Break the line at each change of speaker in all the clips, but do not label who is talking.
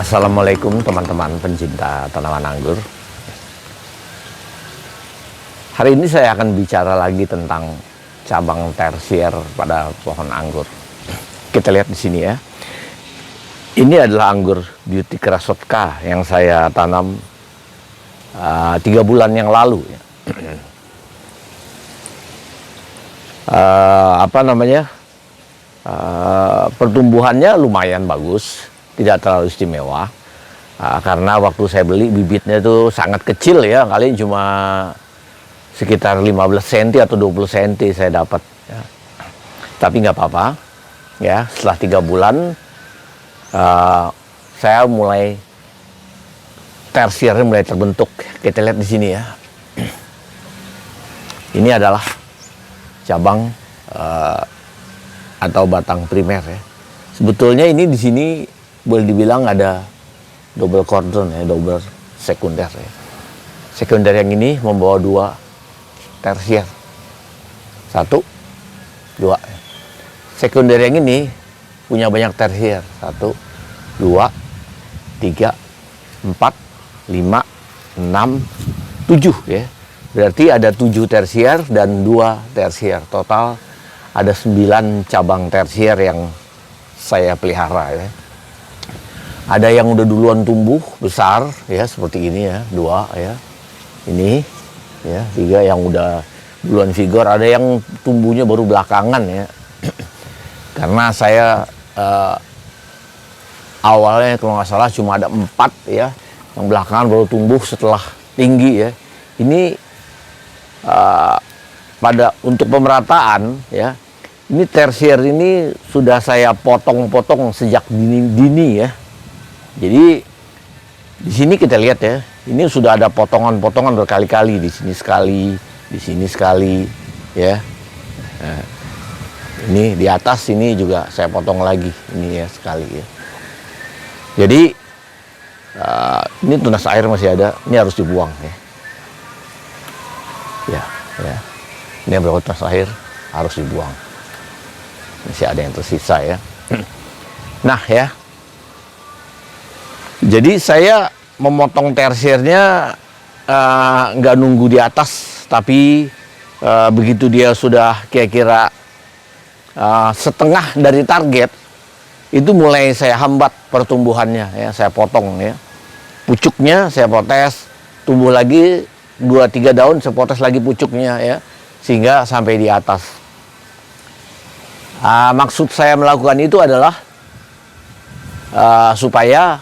Assalamualaikum teman-teman pencinta tanaman anggur. Hari ini saya akan bicara lagi tentang cabang tersier pada pohon anggur. Kita lihat di sini ya. Ini adalah anggur Beauty Krasotka yang saya tanam 3 bulan yang lalu ya. Pertumbuhannya lumayan bagus, tidak terlalu istimewa, karena waktu saya beli bibitnya itu sangat kecil ya, kali cuma sekitar 15 cm atau 20 cm saya dapat ya. Tapi nggak apa-apa ya, setelah 3 bulan saya mulai tersiernya mulai terbentuk. Kita lihat di sini ya. Ini adalah cabang atau batang primer ya. Sebetulnya ini di sini boleh dibilang ada double cordon ya, double sekunder ya. Sekunder yang ini membawa 2 tersier. 1, 2. Sekunder yang ini punya banyak tersier. 1, 2, 3, 4, 5, 6, 7 ya. Berarti ada 7 tersier dan 2 tersier. Total ada 9 cabang tersier yang saya pelihara ya. Ada yang udah duluan tumbuh besar ya, seperti ini ya, 2 ya. Ini ya, 3 yang udah duluan vigor, ada yang tumbuhnya baru belakangan ya. Karena saya awalnya kalau nggak salah cuma ada 4 ya, yang belakangan baru tumbuh setelah tinggi ya. Ini untuk pemerataan ya, ini tersier ini sudah saya potong-potong sejak dini ya. Jadi di sini kita lihat ya, ini sudah ada potongan-potongan berkali-kali, di sini sekali, di sini sekali ya. Nah, ini di atas ini juga saya potong lagi, ini ya sekali ya. Jadi ini tunas air masih ada, ini harus dibuang ya. Ya. Ini beberapa tunas air harus dibuang. Masih ada yang tersisa ya. Nah ya. Jadi saya memotong tersiernya nggak nunggu di atas, tapi begitu dia sudah kira-kira setengah dari target, itu mulai saya hambat pertumbuhannya ya, saya potong ya. Pucuknya saya potes, tumbuh lagi 2-3 daun, saya potes lagi pucuknya ya, sehingga sampai di atas. Maksud saya melakukan itu adalah supaya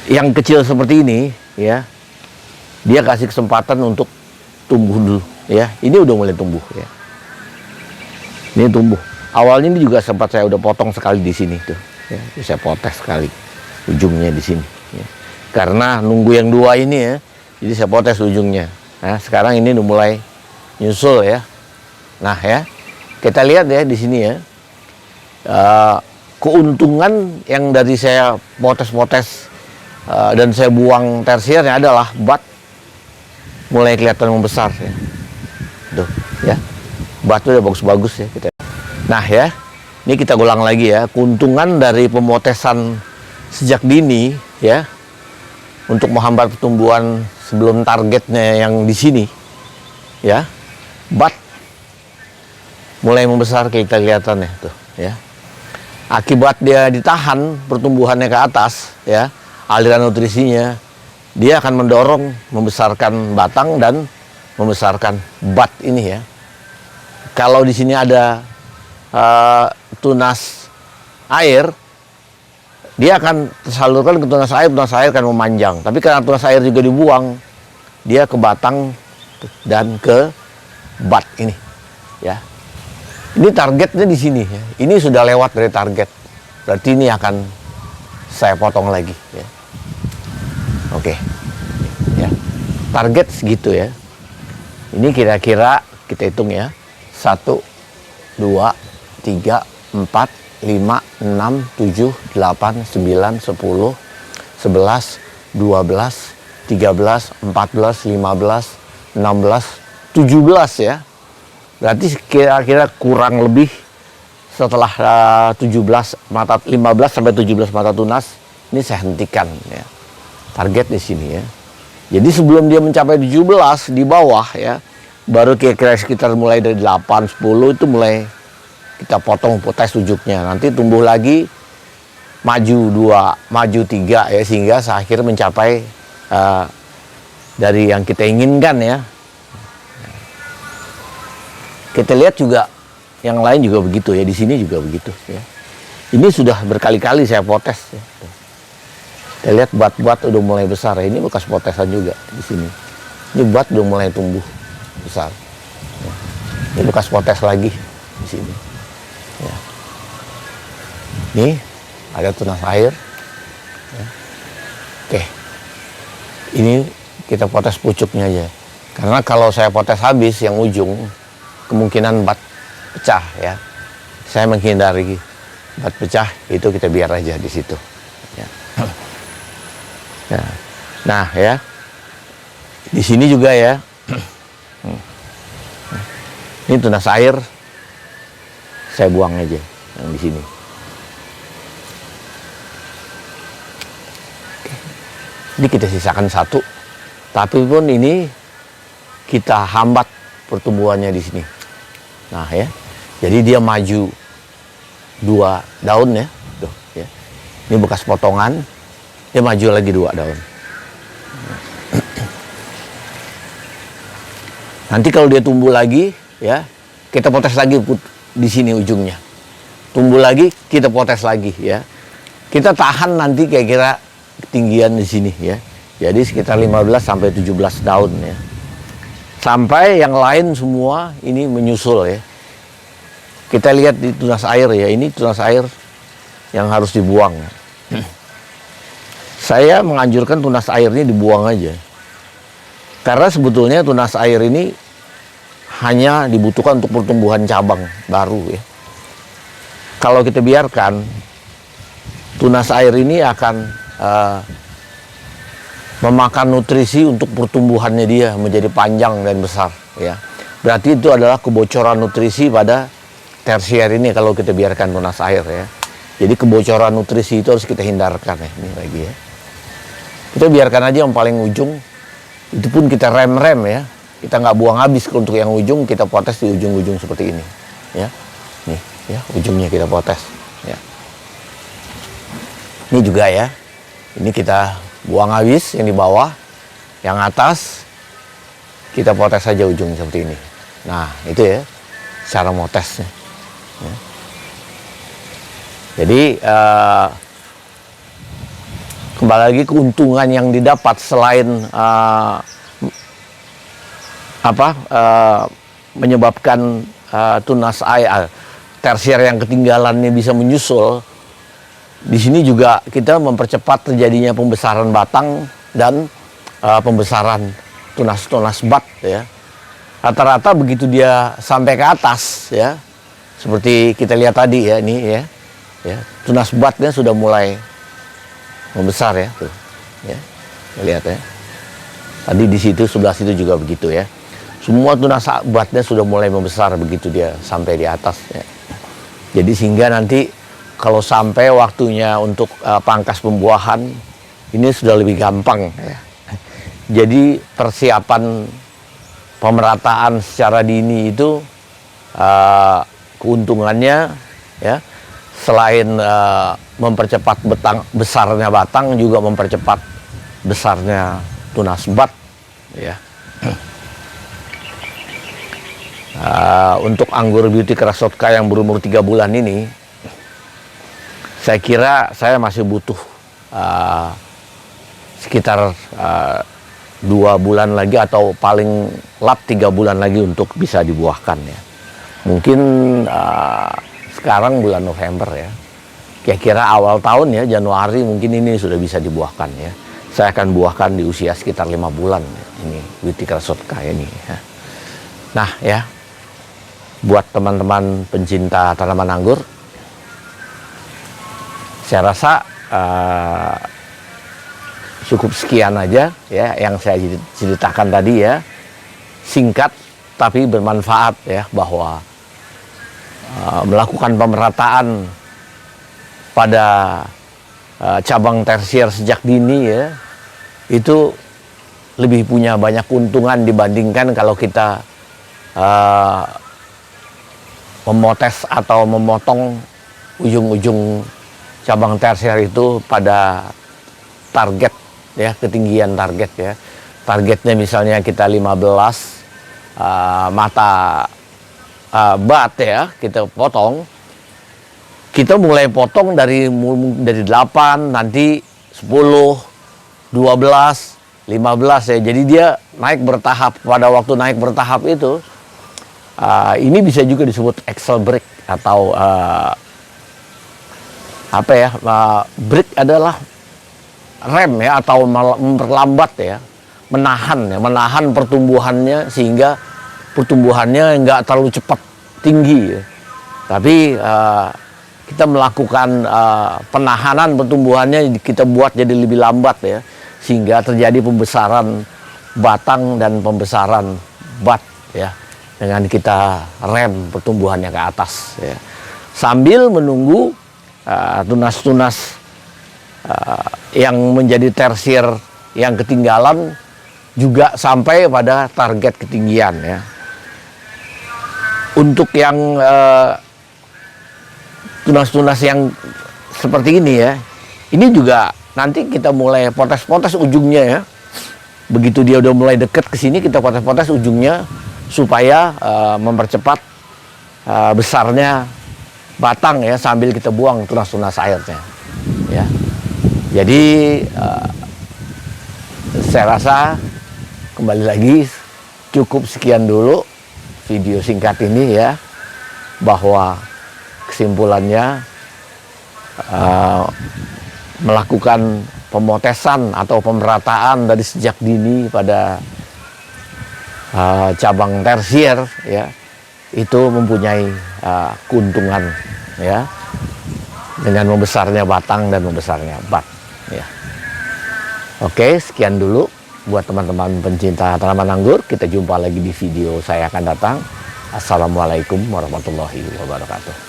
yang kecil seperti ini ya, dia kasih kesempatan untuk tumbuh dulu ya. Ini udah mulai tumbuh ya. Ini tumbuh. Awalnya ini juga sempat saya udah potong sekali di sini tuh ya. Saya potes sekali ujungnya di sini ya. Karena nunggu yang 2 ini ya, jadi saya potes ujungnya. Nah, sekarang ini udah mulai nyusul ya. Nah ya, kita lihat ya di sini ya, keuntungan yang dari saya potes-potes dan saya buang tersiernya adalah bat mulai kelihatan membesar ya. Tuh ya, bat udah bagus-bagus ya kita. Nah ya, ini kita ulang lagi ya, keuntungan dari pemotesan sejak dini ya, untuk menghambat pertumbuhan sebelum targetnya yang di sini ya, bat mulai membesar kayak kita kelihatan ya tuh ya. Akibat dia ditahan pertumbuhannya ke atas ya, aliran nutrisinya, dia akan mendorong membesarkan batang dan membesarkan bat ini ya. Kalau di sini ada tunas air, dia akan tersalurkan ke tunas air akan memanjang. Tapi karena tunas air juga dibuang, dia ke batang dan ke bat ini ya. Ini targetnya di sini ya. Ini sudah lewat dari target. Berarti ini akan saya potong lagi ya. Oke. Ya. Target segitu ya. Ini kira-kira kita hitung ya. 1 2 3 4 5 6 7 8 9 10 11 12 13 14 15 16 17 ya. Berarti kira-kira kurang lebih setelah 15 sampai 17 mata tunas ini saya hentikan ya. Target di sini ya. Jadi sebelum dia mencapai 17 di bawah ya, baru kira-kira sekitar mulai dari 8 10 itu mulai kita potong potes ujungnya. Nanti tumbuh lagi maju 2, maju 3 ya, sehingga akhir mencapai dari yang kita inginkan ya. Kita lihat juga yang lain juga begitu ya, di sini juga begitu ya. Ini sudah berkali-kali saya potes ya. Kita lihat bat-bat udah mulai besar ya. Ini bekas potesan juga di sini. Ini bat udah mulai tumbuh besar. Ya. Ini bekas potes lagi di sini. Ya. Nih ada tunas air. Ya. Oke, ini kita potes pucuknya aja. Karena kalau saya potes habis yang ujung, kemungkinan bat pecah ya. Saya menghindari bat pecah, itu kita biar aja di situ. Ya. Nah ya, di sini juga ya. Ini tunas air, saya buang aja yang di sini. Ini kita sisakan satu, tapi pun ini kita hambat pertumbuhannya di sini. Nah ya, jadi dia maju 2 daun ya, tuh ya. Ini bekas potongan, dia maju lagi 2 daun. Nanti kalau dia tumbuh lagi ya, kita potes lagi di sini ujungnya. Tumbuh lagi, kita potes lagi ya. Kita tahan nanti kira-kira ketinggian di sini ya. Jadi sekitar 15 sampai 17 daun ya. Sampai yang lain semua ini menyusul ya. Kita lihat di tunas air ya, ini tunas air yang harus dibuang. Saya menganjurkan tunas airnya dibuang aja. Karena sebetulnya tunas air ini hanya dibutuhkan untuk pertumbuhan cabang baru ya. Kalau kita biarkan, tunas air ini akan memakan nutrisi untuk pertumbuhannya dia menjadi panjang dan besar ya. Berarti itu adalah kebocoran nutrisi pada tersier ini kalau kita biarkan tunas air ya. Jadi kebocoran nutrisi itu harus kita hindarkan ya. Ini lagi ya. Kita biarkan aja yang paling ujung. Itu pun kita rem-rem ya. Kita nggak buang habis. Untuk yang ujung kita potes di ujung-ujung seperti ini ya. Nih ya, ujungnya kita potes ya. Ini juga ya. Ini kita buang habis yang di bawah. Yang atas kita potes saja ujung seperti ini. Nah itu ya cara motesnya ya. Jadi kembali lagi keuntungan yang didapat selain menyebabkan tunas air tersier yang ketinggalannya bisa menyusul. Di sini juga kita mempercepat terjadinya pembesaran batang dan pembesaran tunas-tunas bat ya. Rata-rata begitu dia sampai ke atas ya, seperti kita lihat tadi ya, ini ya, tunas batnya sudah mulai membesar ya, tuh, ya, lihat ya. Tadi di situ sebelah situ juga begitu ya. Semua tunas batnya sudah mulai membesar begitu dia sampai di atas ya. Jadi sehingga nanti kalau sampai waktunya untuk pangkas pembuahan ini sudah lebih gampang ya. Jadi persiapan pemerataan secara dini itu keuntungannya ya, selain mempercepat besarnya batang, juga mempercepat besarnya tunas bat ya. Untuk anggur beauty Krassotka yang berumur 3 bulan ini, saya kira saya masih butuh sekitar 2 bulan lagi atau paling lat 3 bulan lagi untuk bisa dibuahkan ya. Mungkin sekarang bulan November ya, kira-kira awal tahun ya, Januari mungkin ini sudah bisa dibuahkan ya. Saya akan buahkan di usia sekitar 5 bulan ya, ini beauty Krassotka ini ya. Nah ya, buat teman-teman pencinta tanaman anggur, saya rasa cukup sekian aja ya yang saya ceritakan tadi ya, singkat tapi bermanfaat ya, bahwa melakukan pemerataan pada cabang tersier sejak dini ya, itu lebih punya banyak keuntungan dibandingkan kalau kita memotes atau memotong ujung-ujung cabang tersier itu pada target ya, ketinggian target ya. Targetnya misalnya kita 15 mata bat ya, kita potong. Kita mulai potong dari 8, nanti 10, 12, 15 ya. Jadi dia naik bertahap. Pada waktu naik bertahap itu, ini bisa juga disebut axle brake atau apa ya? Brake adalah rem ya, atau memperlambat ya, menahan pertumbuhannya sehingga pertumbuhannya nggak terlalu cepat tinggi ya. Tapi kita melakukan penahanan pertumbuhannya, kita buat jadi lebih lambat ya, sehingga terjadi pembesaran batang dan pembesaran bat ya, dengan kita rem pertumbuhannya ke atas ya, sambil menunggu tunas-tunas yang menjadi tersier yang ketinggalan juga sampai pada target ketinggian ya. Untuk yang tunas-tunas yang seperti ini ya, ini juga nanti kita mulai potes-potes ujungnya ya. Begitu dia udah mulai deket ke sini, kita potes-potes ujungnya supaya mempercepat besarnya batang ya, sambil kita buang tunas-tunas airnya ya. Jadi saya rasa kembali lagi cukup sekian dulu video singkat ini ya, bahwa kesimpulannya melakukan pemotesan atau pemerataan dari sejak dini pada cabang tersier ya, itu mempunyai keuntungan ya, dengan membesarnya batang dan membesarnya bat ya. Oke, sekian dulu buat teman-teman pencinta tanaman anggur. Kita jumpa lagi di video saya akan datang. Assalamualaikum warahmatullahi wabarakatuh.